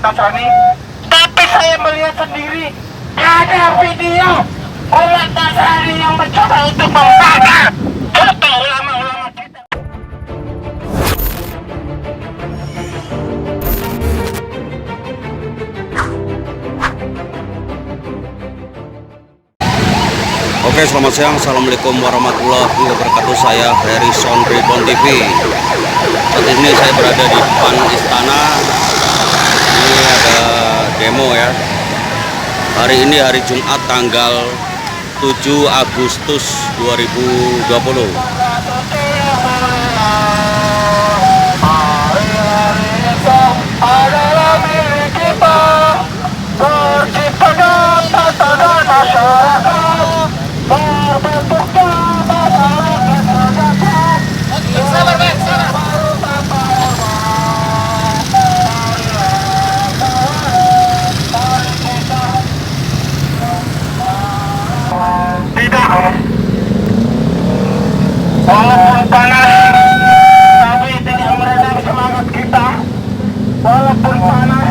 Nasrani, tapi saya melihat sendiri ada video umat Nasrani yang mencoba untuk membakar foto ulama-ulama kita. Oke, selamat siang. Assalamualaikum warahmatullahi wabarakatuh. Saya Harrison Reborn TV. Saat ini saya berada di depan istana. Ini ada demo ya. Hari ini hari Jumat tanggal 7 Agustus 2020. Adalah milik kita, terciptanya tatanan masyarakat, terbentuknya masyarakat sejahtera. Sabar, Bang, sabar. Tidak, walaupun panas, tapi tidak meredam semangat kita. Walaupun panas,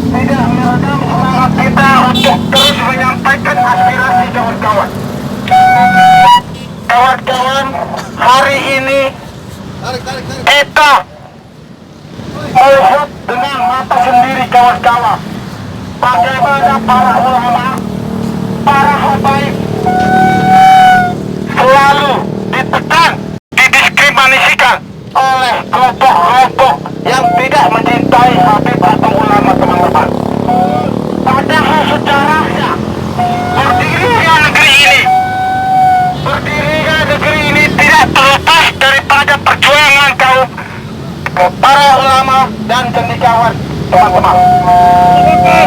tidak meredam semangat kita untuk terus menyampaikan aspirasi kawan-kawan. Kawan-kawan, hari ini kita melihat dengan mata sendiri kawan-kawan bagaimana para ulama, para habaib selalu ditekan, didiskriminasikan oleh kelompok-kelompok yang tidak mencintai Habib atau ulama, teman-teman. Padahal sejarahnya berdirinya negeri ini tidak terlepas daripada perjuangan kaum para ulama dan cendekiawan, teman-teman.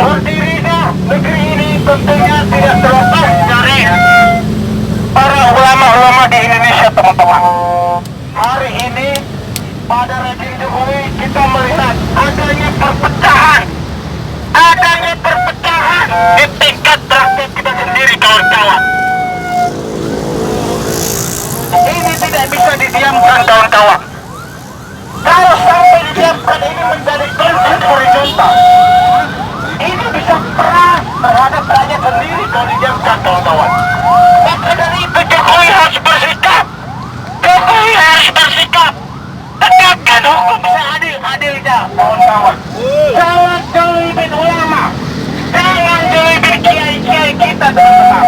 Berdirinya negeri ini tentunya tidak terlepas dari para ulama-ulama di Indonesia, teman-teman. Hari ini pada rezim Jokowi kita melihat adanya perpecahan di tingkat rakyat kita sendiri, kawan-kawan. Ini tidak bisa didiamkan, kawan-kawan. Kalau sampai didiamkan, ini menjadi konflik horizontal. Ini bisa perang terhadap rakyat sendiri kalau didiamkan, kawan-kawan. Maka dari itu Jokowi harus bersikap. Tegakkan hukum seadil-adilnya, kawan-kawan. Jangan jolibin ulama, jangan jolibin kiai-kiai kita, teman-teman.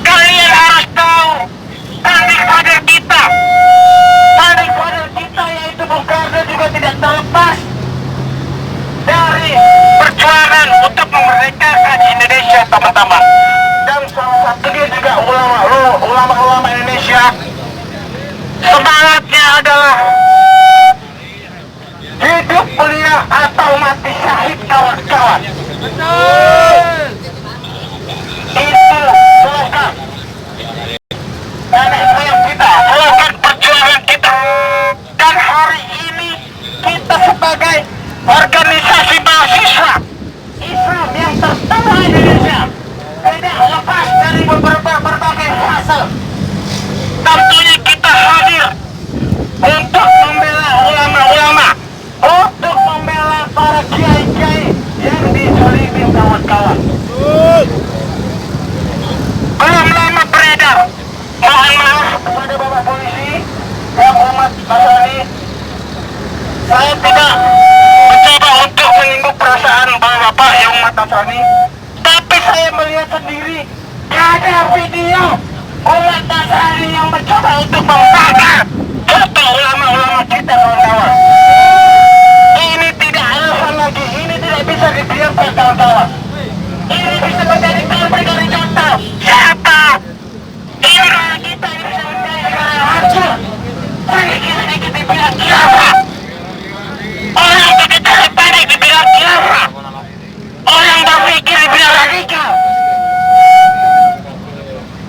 Kalian harus tahu kader kita yaitu Bung Karno juga tidak terlepas dari perjuangan untuk memerdekakan Indonesia, teman-teman. Dan salah satunya juga ulama-ulama Indonesia. Semangatnya adalah hidup mulia atau mati syahid, kawan-kawan. Betul. Itu slogan nenek moyang kita, slogan perjuangan kita. Dan hari ini kita sebagai organisasi mahasiswa Islam yang tertua di Indonesia tidak lepas dari berbagai fase. Tentunya kita hadir untuk membela ulama-ulama, untuk membela para kiai-kiai yang dizalimin, kawan-kawan. Belum lama beredar, mohon maaf kepada Bapak Polisi yang umat Nasrani, saya tidak mencoba untuk menyinggung perasaan Bapak yang umat Nasrani, tapi saya melihat sendiri ada video umat Nasrani yang mencoba untuk membakar foto ulama-ulama kita, kawan-kawan. Ini tidak relevan lagi, ini tidak bisa dibiarkan, kawan-kawan. Ini bisa menjadi konflik horizontal. Siapa? Ini negara kita, ini bisa menjadi negara yang hancur. Sedikit-sedikit dibilang kiamat. Orang begitu panik dibilang kiamat. Orang berpikir dibilang radikal.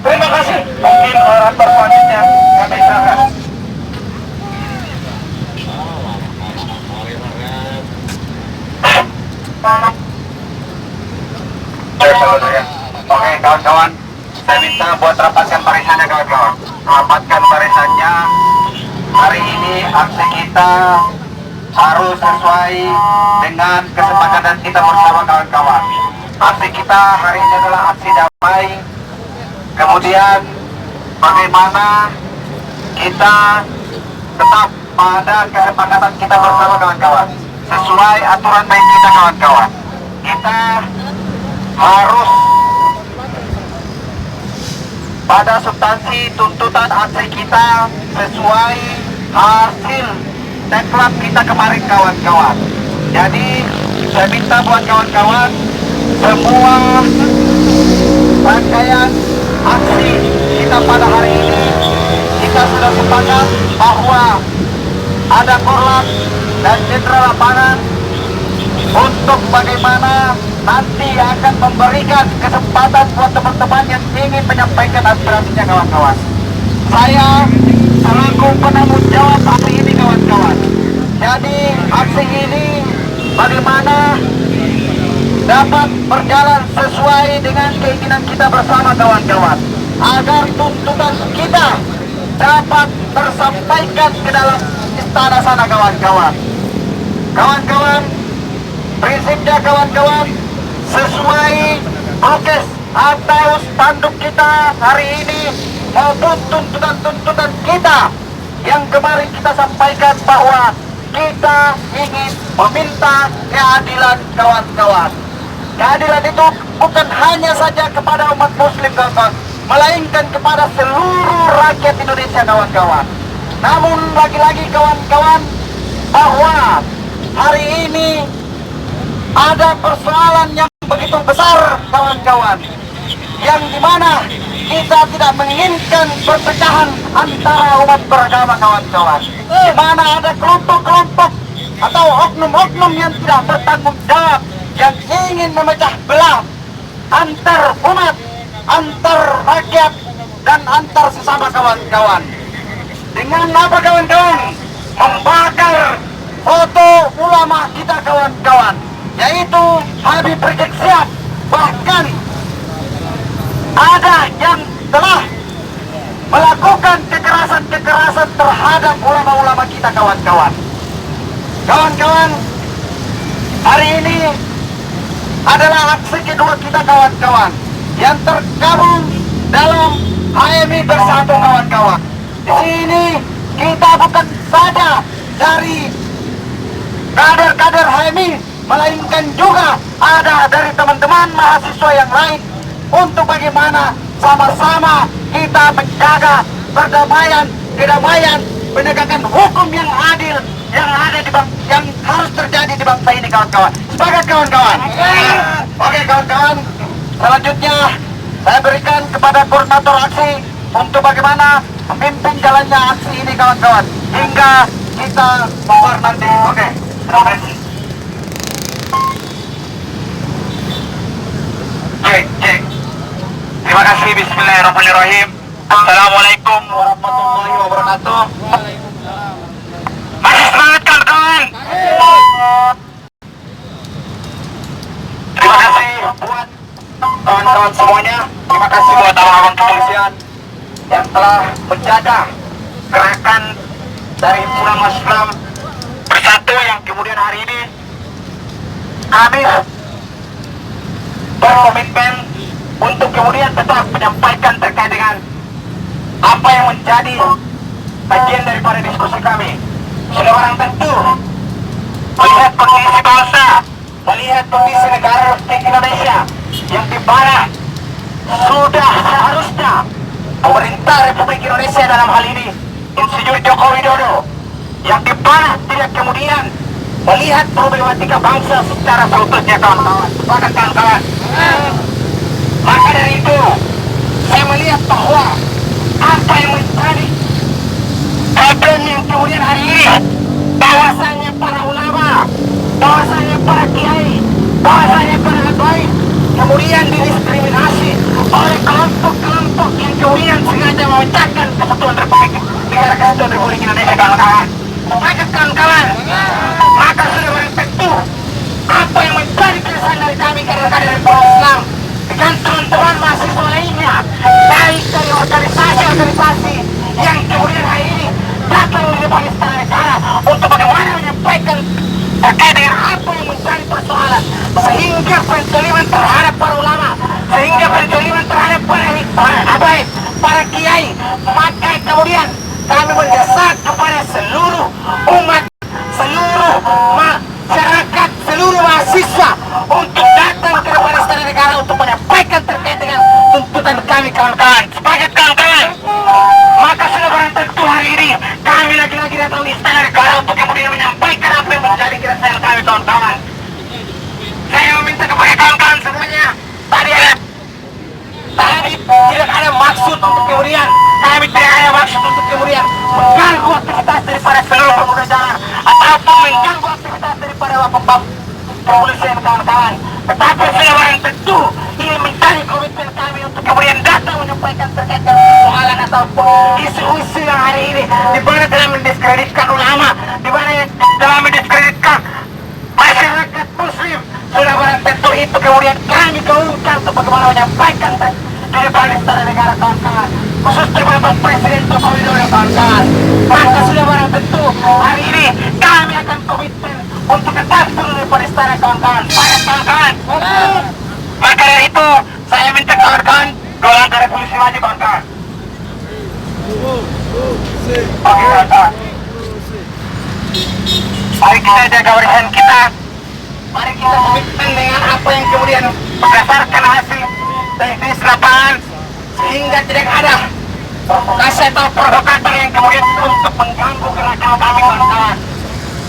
Terima kasih. Mungkin orator selanjutnya kami silakan. Oke, kawan-kawan, saya minta buat rapatkan barisannya, kawan-kawan. Rapatkan barisannya. Hari ini aksi kita harus sesuai dengan kesepakatan kita bersama kawan-kawan. Aksi kita hari ini adalah aksi damai. Kemudian bagaimana kita tetap pada kesepakatan kita bersama kawan-kawan, sesuai aturan main kita kawan-kawan. Kita harus pada substansi tuntutan aksi kita sesuai hasil deklat kita kemarin kawan-kawan. Jadi saya minta buat kawan-kawan semua rangkaian aksi kita pada hari ini kita sudah sepakat bahwa ada korlap dan jenderal lapangan untuk bagaimana nanti akan memberikan kesempatan buat teman-teman yang ingin menyampaikan aspirasinya kawan-kawan. Saya selaku penanggung jawab aksi ini kawan-kawan. Jadi aksi ini bagaimana dapat berjalan sesuai dengan keinginan kita bersama kawan-kawan, agar tuntutan kita dapat tersampaikan ke dalam istana sana kawan-kawan. Kawan-kawan, prinsipnya kawan-kawan sesuai prokes atau spanduk kita hari ini maupun tuntutan-tuntutan kita yang kemarin kita sampaikan bahwa kita ingin meminta keadilan kawan-kawan. Keadilan itu bukan hanya saja kepada umat muslim kawan-kawan, melainkan kepada seluruh rakyat Indonesia kawan-kawan. Namun lagi-lagi kawan-kawan, bahwa hari ini ada persoalan yang begitu besar kawan-kawan, yang dimana kita tidak menginginkan perpecahan antara umat beragama kawan-kawan, dimana ada kelompok-kelompok atau oknum-oknum yang tidak bertanggung jawab yang ingin memecah belah antar umat, antar rakyat, dan antar sesama kawan-kawan. Dengan apa kawan-kawan? Membakar foto ulama kita kawan-kawan, yaitu Habib Rizik Syihab. Bahkan ada yang telah melakukan kekerasan-kekerasan terhadap ulama-ulama kita kawan-kawan. Kawan-kawan, hari ini adalah aksi kedua kita kawan-kawan yang tergabung dalam HMI Bersatu kawan-kawan. Di sini kita bukan saja dari kader-kader HMI, melainkan juga ada dari teman-teman mahasiswa yang lain, untuk bagaimana sama-sama kita menjaga perdamaian, kedamaian, penegakan hukum yang adil yang ada yang harus terjadi di bangsa ini kawan-kawan. Sepakat kawan-kawan? Oke kawan-kawan, selanjutnya saya berikan kepada koordinator aksi untuk bagaimana memimpin jalannya aksi ini kawan-kawan hingga kita bubar nanti. Oke, terima kasih. Cek. Terima kasih. Bismillahirrahmanirrahim. Assalamualaikum warahmatullahi wabarakatuh. Masih semangat kawan-kawan? Terima kasih buat kawan-kawan semuanya. Terima kasih buat abang-abang kepolisian yang telah menjaga gerakan dari Himpunan Islam Bersatu yang kemudian hari ini kami berkomitmen untuk kemudian tetap menyampaikan terkait dengan apa yang menjadi bagian daripada diskusi kami. Sudah barang tentu melihat kondisi bangsa, melihat kondisi negara Republik Indonesia yang di mana sudah seharusnya pemerintah Republik Indonesia dalam hal ini Insinyur Joko Widodo yang di mana tidak kemudian melihat problematika bangsa secara seutuhnya kawan-kawan. Sepakat kawan-kawan? Maka dari itu saya melihat bahwa apa yang menjadi problem yang kemudian hari ini, bahwasanya para ulama, bahwasanya para kiai, bahwasanya para dai kemudian didiskriminasi oleh kelompok-kelompok yang kemudian sengaja memecahkan kesatuan negara kesatuan Republik Indonesia kawan-kawan. Sepakat kawan-kawan? Maka sudah barang tentu apa yang menjadi keresahan dari kami kader-kader Islam dengan teman-teman mahasiswa lainnya, baik dari organisasi-organisasi yang kemudian hari ini datang di depan istana negara terkait dengan apa yang menjadi persoalan, sehingga pencoliman terhadap para ulama, sehingga pencoliman terhadap para kiai. Maka kemudian kami mendesak kepada seluruh umat, seluruh masyarakat, seluruh mahasiswa untuk datang ke depan Istana Negara untuk menyampaikan terkait dengan tuntutan kami, kawan-kawan. Sepakat, kawan-kawan? Maka sudah barang tentu hari ini kami lagi-lagi datang di Istana Negara untuk kemudian menyampaikan apa yang menjadi keresahan kami, kawan-kawan. Saya meminta kepada kawan-kawan semuanya, tadi tidak ada maksud untuk kemudian, kami tidak ada maksud untuk kemudian mengganggu aktivitas daripada seluruh pengguna jalan ataupun mengganggu aktivitas daripada bapak-bapak kepolisian, kawan-kawan. Tetapi sudah barang tentu ini menjadi komitmen kami untuk kemudian datang menyampaikan terkait dengan persoalan ataupun isu-isu yang hari ini di mana telah mendiskreditkan ulama, di mana yang telah mendiskreditkan masyarakat muslim. Sudah barang tentu itu kemudian kami gaungkan untuk bagaimana menyampaikan di depan Istana Negara, kawan-kawan, khusus Bapak Presiden Joko Widodo, kawan-kawan. Maka sudah barang tentu hari ini kami akan komitmen untuk tetap turun di depan Istana, kawan-kawan. Baik, kawan-kawan. Maka dari itu saya minta kawan-kawan golongan revolusi maju, kawan-kawan. Oke, kawan-kawan. Mari kita jaga warisan kita. Mari kita komitmen dengan apa yang kemudian berdasarkan hasil teknis lapangan, sehingga tidak ada provokasi atau provokator yang kemudian untuk mengganggu gerakan kami, kawan-kawan.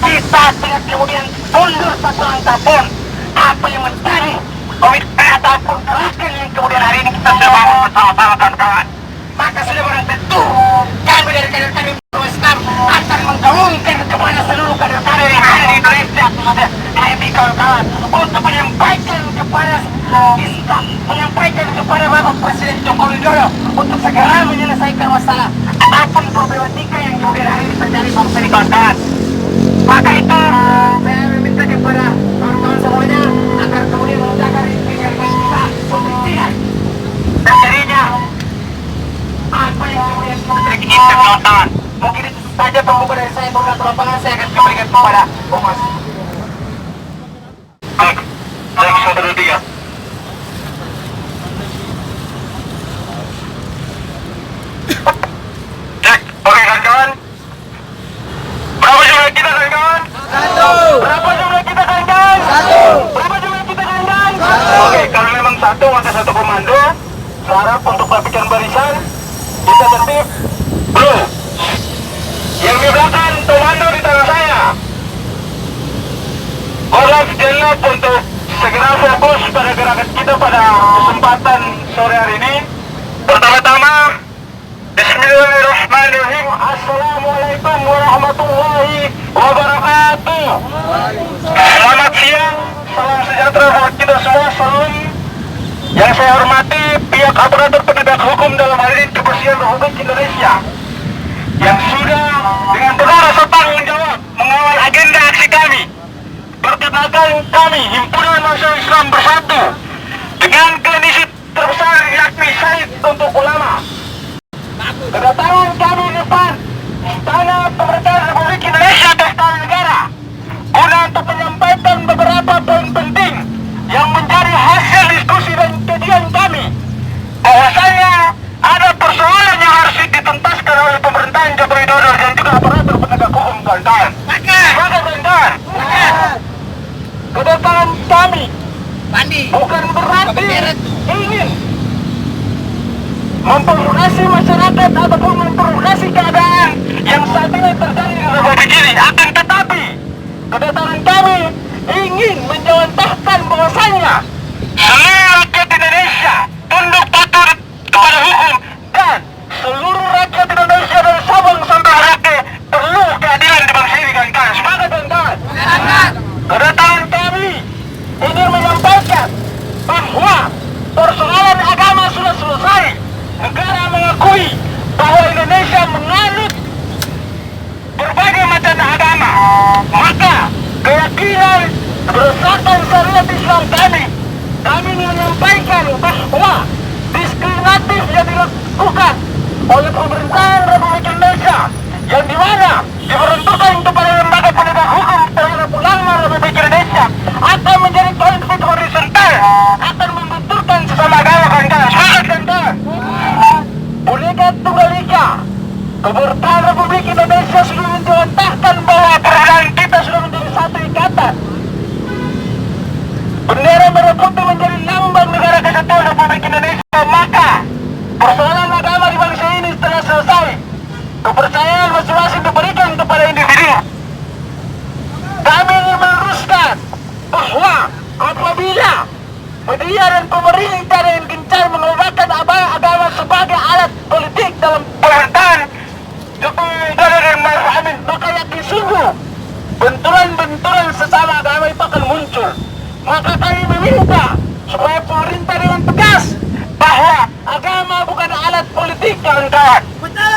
Kita tidak kemudian mundur satu langkah pun apa yang menjadi komitmen ataupun gerakan yang kemudian hari ini kita sudah bangun bersama-sama, kawan-kawan. Maka sudah barang tentu kami dari kader kami Islam akan menggaungkan kepada seluruh kader-kader yang ada di Indonesia, ini, kawan-kawan, untuk menyampaikan kepada Islam, menyampaikan kepada Bapak Presiden Joko Widodo untuk segera menyelesaikan masalah apapun problematika yang kemudian hari ini terjadi bangsa ini, kawan-kawan. Maka itu saya meminta kepada kawan-kawan semuanya agar kemudian menjaga rintikan kita untuk tidak terjadinya apa yang kemudian kita kawan-kawan. Mungkin itu saja pembuka dari saya. Beberapa lapangan saya akan kembalikan kepada Umas. Baik, 1, 2, 3. Cek, oke, kawan-kawan. Berapa jumlah kita, kawan-kawan? 1. Berapa jumlah kita, kawan-kawan? 1. Berapa jumlah kita, kawan-kawan? 1. Oke, kalau memang 1 maka 1 komando. Sarap untuk merapikan barisan. Kita tertib. Blue. Yang di belakang komando di tangan saya. Olaf Jenlap untuk segera fokus pada gerakan kita pada kesempatan sore hari ini. Pertama-tama, Bismillahirrahmanirrahim. Assalamualaikum warahmatullahi wabarakatuh. Selamat siang, salam sejahtera buat kita semua. Salam yang saya hormati pihak aparatur penegak hukum, dalam hal ini Kepolisian Republik Indonesia, yang sudah dengan penuh rasa tanggung jawab mengawal agenda aksi kami. Perkenalkan, kami Himpunan Mahasiswa Islam Bersatu dengan kondisi terbesar yakni Syahid untuk Ulama. Kedatangan kami di depan Istana Pemerintahan Republik Indonesia atau Istana Negara guna untuk menyampaikan beberapa poin penting yang menjadi hasil diskusi dan kajian kami, bahwasanya ada persoalan yang harus dituntaskan oleh pemerintahan Joko Widodo dan juga aparatur penegak hukum, kawan-kawan. Kawan-kawan, kedatangan kami bukan berarti ingin memprovokasi masyarakat ataupun memprovokasi keadaan yang saat ini terjadi di Republik ini. Akan tetapi kedatangan kami ingin menjawantahkan bahwasanya seluruh rakyat Indonesia tunduk patuh kepada hukum, dan seluruh rakyat Indonesia dari Sabang sampai Merauke perlu keadilan di bangsa ini, kawan-kawan. Sepakat, kawan-kawan? Kedatangan kami ingin menyampaikan bahwa persoalan agama sudah selesai. Negara mengakui bahwa Indonesia menganut berbagai macam agama. Maka keyakinan berdasarkan syariat Islam kami menyampaikan bahwa diskriminatif yang dilakukan oleh pemerintahan Republik Indonesia, yang dimana diperuntukkan kepada lembaga penegak hukum terhadap ulama Media dan pemerintah yang gencar menggunakan agama sebagai alat politik dalam pemerintahan Jokowi Widodo dan Maruf Amin, maka yakin sungguh benturan-benturan sesama agama itu akan muncul. Maka kami meminta supaya pemerintah dengan tegas bahwa agama bukan alat politik, kawan-kawan.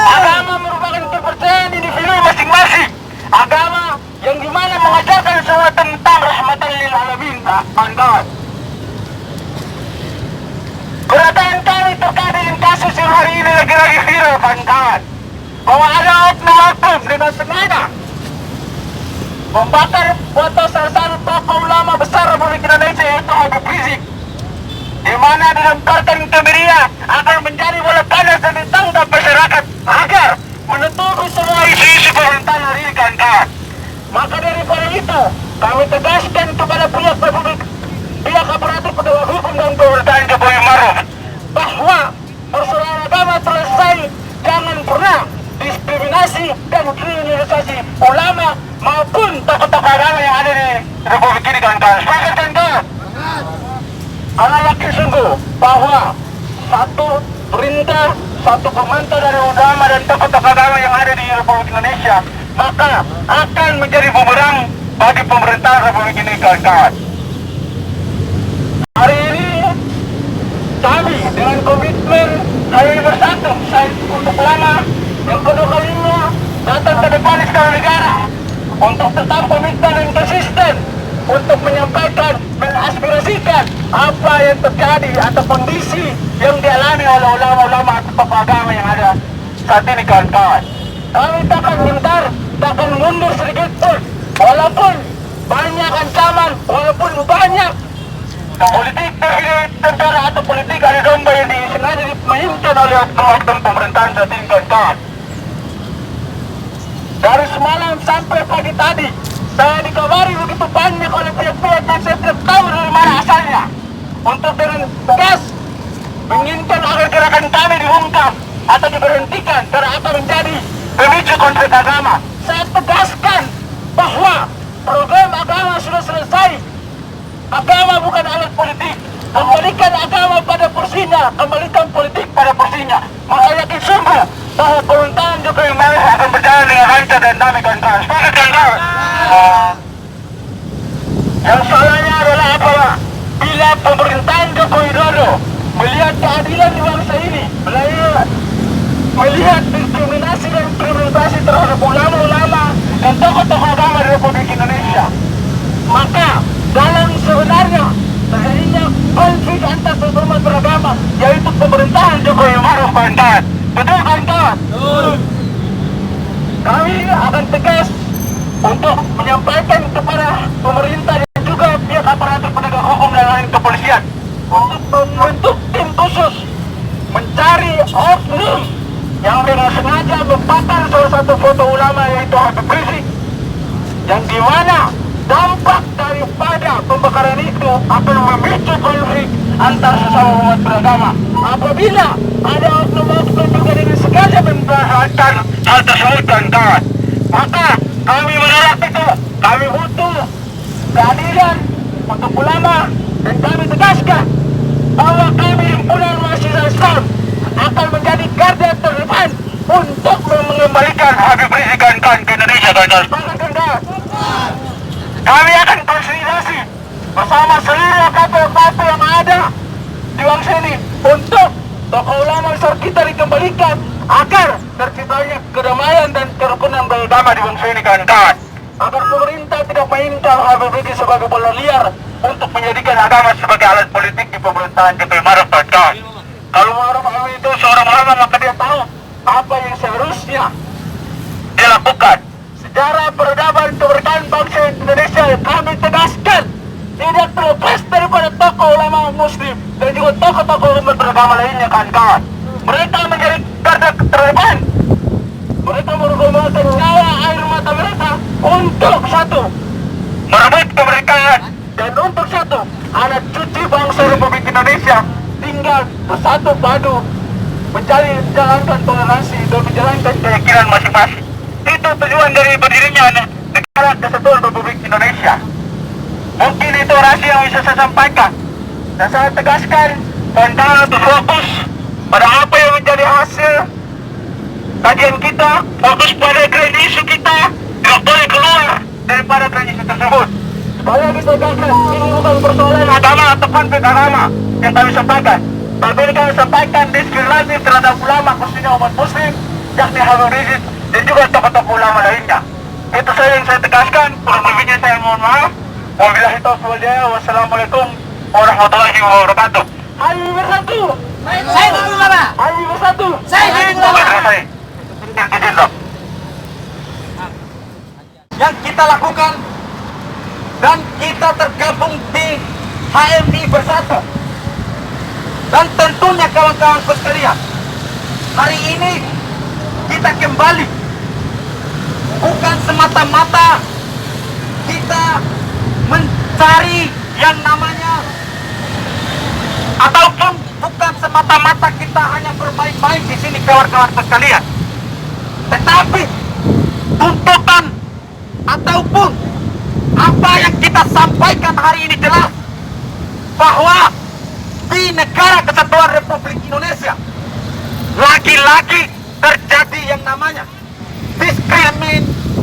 Agama merupakan kepercayaan individu masing-masing. Agama yang dimana mengajarkan semua tentang rahmatan lil alamin, kawan-kawan. Kedatangan kami terkait dengan kasus yang hari ini lagi-lagi viral, kawan-kawan, bahwa ada oknum dengan sengaja membakar foto salah satu tokoh ulama besar Republik Indonesia, yaitu Habib Rizik, di mana dilemparkan ke media agar menjadi bola panas dan ditangkap masyarakat agar menutupi semua isu-isu pemerintahan hari ini, kawan-kawan. Maka daripada itu kami tegaskan kepada pihak aparatur penegak hukum dan pemerintahan Jokowi Maruf bahwa persoalan agama selesai, jangan pernah diskriminasi dan kriminalisasi ulama maupun tokoh-tokoh agama yang ada di Republik ini, kawan-kawan. Sepakat, kawan-kawan? Anak yakin sungguh bahwa satu perintah, satu pemantau dari ulama dan tokoh-tokoh agama yang ada di Republik Indonesia maka akan menjadi bumerang bagi pemerintahan Republik ini, kawan-kawan. Hari ini kami dengan komitmen kami bersatu, saya untuk ulama yang kedua kalinya datang ke depan Istana Negara untuk tetap komitmen dan konsisten untuk menyampaikan, mengaspirasikan apa yang terjadi atau kondisi yang dialami oleh ulama-ulama atau tokoh agama yang ada saat ini, kawan-kawan. Kami takkan gentar, takkan mundur sedikit pun, walaupun banyak ancaman, walaupun banyak politik negara atau politik adu domba yang sengaja dimainkan oleh oknum pemerintahan saat ini, kawan-kawan. Dari semalam sampai pagi tadi saya dikabari begitu banyak oleh pihak-pihak yang saya tidak tahu dari mana asalnya untuk dengan tegas menginginkan agar gerakan kami diungkap atau diberhentikan karena akan menjadi pemicu konflik agama. Saya tegaskan bahwa program agama sudah selesai. Agama bukan alat politik. Kembalikan agama pada porsinya, kembalikan politik pada porsinya. Maka yakin sungguh bahwa pemerintahan Jokowi Maruf akan berjalan dengan lancar dan damai, kawan-kawan. Sepakat, kawan-kawan? Yang salahnya adalah apa? Bila pemerintahan Jokowi Widodo melihat keadilan di bangsa ini, melihat diskriminasi dan kriminalisasi terhadap ulama-ulama dan tokoh-tokoh agama di Republik Indonesia, maka dalam sebenarnya terjadinya konflik antar sesama beragama, yaitu pemerintahan Jokowi Maruf, kawan-kawan. Betul, kawan-kawan? Kami akan tegas untuk menyampaikan kepada pemerintah dan juga pihak aparatur penegak hukum dan lain kepolisian untuk membentuk tim khusus mencari oknum yang dengan sengaja membakar salah satu foto ulama, yaitu Habib Rizik, yang dimana dampak daripada pembakaran itu akan memicu konflik antar sesama umat beragama. Apabila ada oknum-oknum juga dengan sengaja membakar hal tersebut, kawan-kawan, maka kami menolak itu. Kami butuh keadilan untuk ulama dan kami tegaskan bahwa kami himpunan mahasiswa Islam akan menjadi garda terdepan untuk mengembalikan Habib Rizik, kawan-kawan, ke Indonesia, kawan-kawan. Kami akan konsolidasi bersama seluruh KPU yang ada di bangsa ini untuk tokoh ulama besar kita dikembalikan agar terciptanya kedamaian dan kerukunan beragama di bangsa ini, kawan-kawan. Agar pemerintah tidak mainkan Habib Rizik sebagai bola liar untuk menjadikan agama sebagai alat politik di pemerintahan Jokowi Maruf, kawan-kawan. Kalau Maruf Amin itu seorang ulama, maka dia tahu apa yang seharusnya dilakukan. Sejarah peradaban kemerdekaan bangsa Indonesia kami tegaskan tidak terlepas daripada tokoh ulama muslim dan juga tokoh-tokoh umat beragama lainnya, kawan-kawan. Mereka menjadi garda terdepan. Mereka mengorbankan nyawa air mata mereka untuk satu, merebut kemerdekaan, dan untuk satu, anak cucu bangsa Republik Indonesia tinggal bersatu padu menjalankan toleransi dan menjalankan keyakinan masing-masing. Itu tujuan dari berdirinya Negara Kesatuan Republik Indonesia. Mungkin itu rahasia yang bisa saya sampaikan. Dan saya tegaskan, kawan-kawan untuk fokus pada apa yang menjadi hasil kajian kita, fokus pada grand isu kita, tidak boleh keluar daripada grand isu tersebut. Supaya kita tegaskan, ini bukan persoalan agama atau konflik agama yang kami sampaikan. Tapi ini kami sampaikan diskriminasi terhadap ulama, khususnya umat muslim, yakni Habib Rizik dan juga tokoh-tokoh ulama lainnya. Itu saja yang saya tegaskan. Kurang lebihnya saya mohon maaf. Wabillahi taufiq wal hidayah. Wassalamualaikum warahmatullahi wabarakatuh. Ayo bersatu. Saya dukung ulama. Ayo bersatu. Saya dukung ulama. Yang kita lakukan dan kita tergabung di HMI Bersatu. Dan tentunya kawan-kawan sekalian, hari ini kita kembali bukan semata-mata kita mencari yang namanya, ataupun bukan semata-mata kita hanya bermain-main di sini kawan-kawan sekalian, tetapi tuntutan ataupun apa yang kita sampaikan hari ini jelas bahwa di negara kesatuan Republik Indonesia lagi-lagi terjadi yang namanya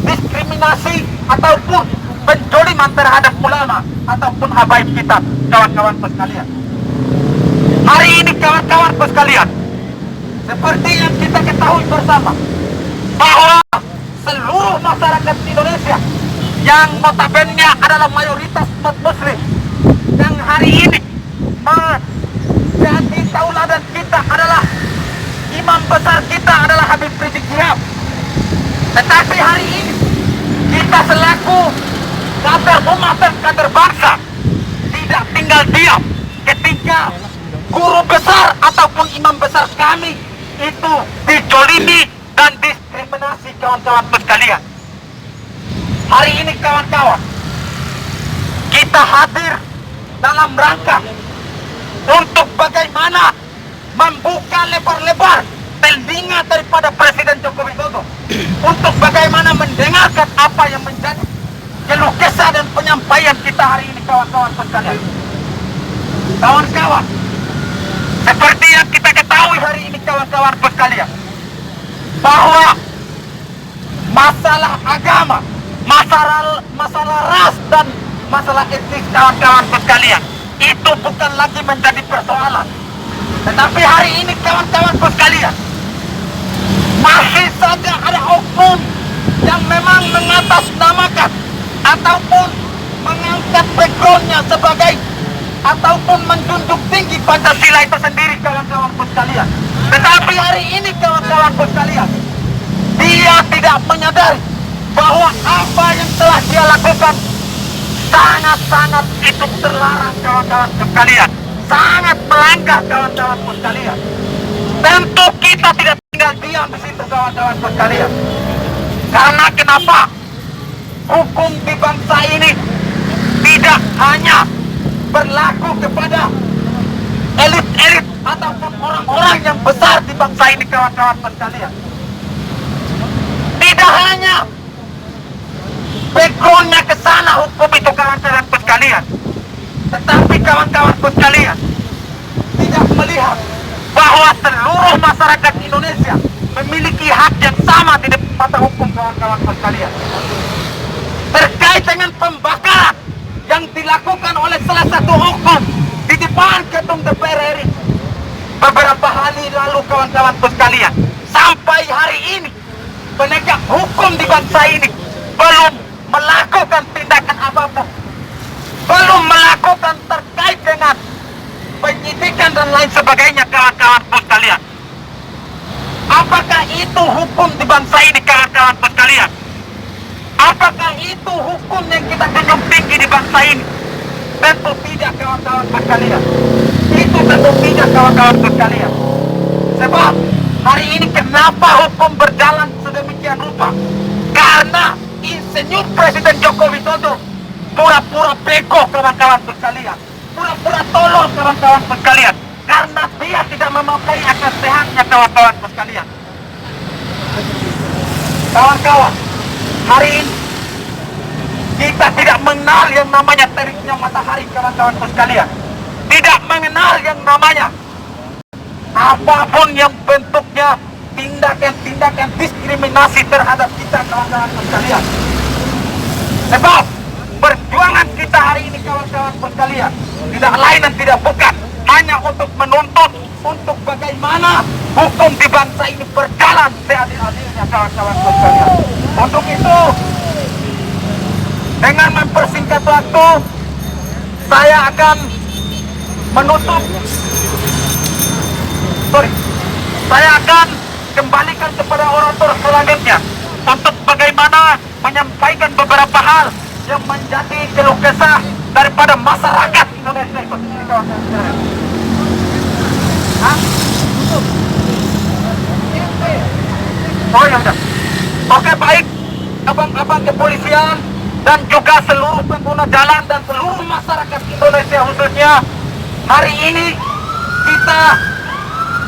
diskriminasi ataupun penjoliman terhadap ulama ataupun habaib kita kawan-kawan sekalian. Hari ini kawan-kawan sekalian, seperti yang kita ketahui bersama bahwa seluruh masyarakat Indonesia yang notabene adalah mayoritas umat muslim yang hari ini menjadi tauladan kita adalah imam besar kita adalah Habib Rizik Syihab. Tetapi hari ini kita selaku kader umat dan kader bangsa tidak tinggal diam ketika guru besar ataupun imam besar kami itu dijolimi dan diskriminasi kawan-kawan sekalian. Hari ini kawan-kawan, kita hadir dalam rangka untuk bagaimana membuka lebar-lebar telinga daripada Presiden Joko Widodo untuk bagaimana mendengarkan apa yang menjadi keluh kesah dan penyampaian kita hari ini kawan-kawan sekalian. Kawan-kawan, seperti yang kita ketahui hari ini kawan-kawan sekalian, bahwa masalah agama, masalah ras dan masalah etnis kawan-kawan sekalian itu bukan lagi menjadi persoalan. Tetapi hari ini kawan-kawan sekalian, masih saja ada oknum yang memang mengatasnamakan ataupun mengangkat backgroundnya sebagai ataupun menjunjung tinggi Pancasila itu sendiri kawan-kawan sekalian. Tetapi hari ini kawan-kawan sekalian, dia tidak menyadari bahwa apa yang telah dia lakukan sangat-sangat itu terlarang kawan-kawan sekalian, sangat melanggar kawan-kawan sekalian. Tentu kita tidak tinggal diam di situ kawan-kawan sekalian. Karena kenapa? Hukum di bangsa ini tidak hanya berlaku kepada elit-elit ataupun orang-orang yang besar di bangsa ini kawan-kawan sekalian. Tidak hanya backgroundnya ke sana hukum itu kawan-kawan sekalian, tetapi kawan-kawan sekalian tidak melihat bahwa seluruh masyarakat Indonesia memiliki hak yang sama di depan mata hukum kawan-kawan sekalian. Terkait dengan pembakaran yang dilakukan oleh salah satu hukum di depan gedung DPR RI beberapa hari lalu kawan-kawan sekalian, sampai hari ini penegak hukum di bangsa ini belum melakukan tindakan apapun, belum melakukan terkait dengan penyidikan dan lain sebagainya kawan-kawan sekalian. Apakah itu hukum di bangsa ini kawan-kawan sekalian? Apakah itu hukum yang kita junjung tinggi di bangsa ini? Tentu tidak kawan-kawan sekalian. Itu tentu tidak kawan-kawan sekalian. Sebab hari ini kenapa hukum berjalan sedemikian rupa? Karena insinyur Presiden Joko Widodo pura-pura bego kawan-kawan sekalian, pura-pura tolol kawan-kawan sekalian, karena dia tidak memakai akal sehatnya kawan-kawan sekalian. Kawan-kawan, hari ini kita tidak mengenal yang namanya teriknya matahari kawan-kawan sekalian, tidak mengenal yang namanya apapun yang bentuknya tindakan-tindakan diskriminasi terhadap kita kawan-kawan sekalian. Sebab perjuangan kita hari ini kawan-kawan sekalian tidak lain dan tidak bukan hanya untuk menuntut untuk bagaimana hukum di bangsa ini berjalan seadil-adilnya kawan-kawan sekalian. Untuk itu, dengan mempersingkat waktu, saya akan saya akan kembalikan kepada orator selanjutnya untuk bagaimana menyampaikan beberapa hal yang menjadi keluh kesah daripada masyarakat Indonesia itu. Oh ya udah. Oke, baik, abang-abang kepolisian dan juga seluruh pengguna jalan dan seluruh masyarakat Indonesia khususnya, hari ini kita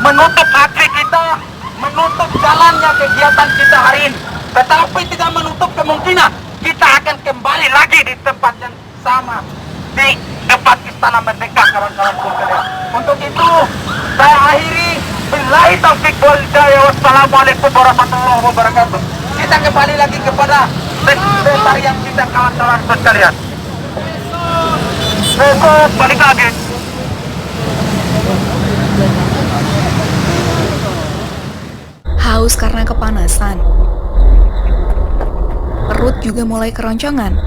menutup aksi kita, menutup jalannya kegiatan kita hari ini. Tetapi tidak menutup kemungkinan kita akan kembali lagi di tempat yang sama, di depan Istana Merdeka kawan-kawan sekalian. Untuk itu saya akhiri, billahi taufiq wal hidayah, wassalamualaikum warahmatullahi wabarakatuh. Kita kembali lagi kepada sekretariat kita kawan-kawan sekalian. Besok balik lagi. Haus karena kepanasan. Perut juga mulai keroncongan.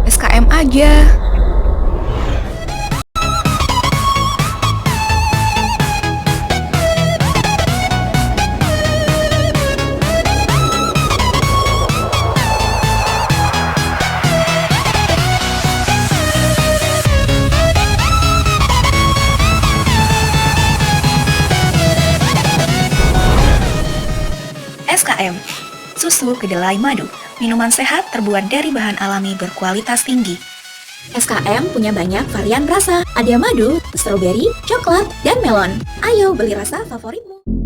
SKM aja. SKM, susu kedelai madu, minuman sehat terbuat dari bahan alami berkualitas tinggi. SKM punya banyak varian rasa, ada madu, stroberi, coklat, dan melon. Ayo beli rasa favoritmu.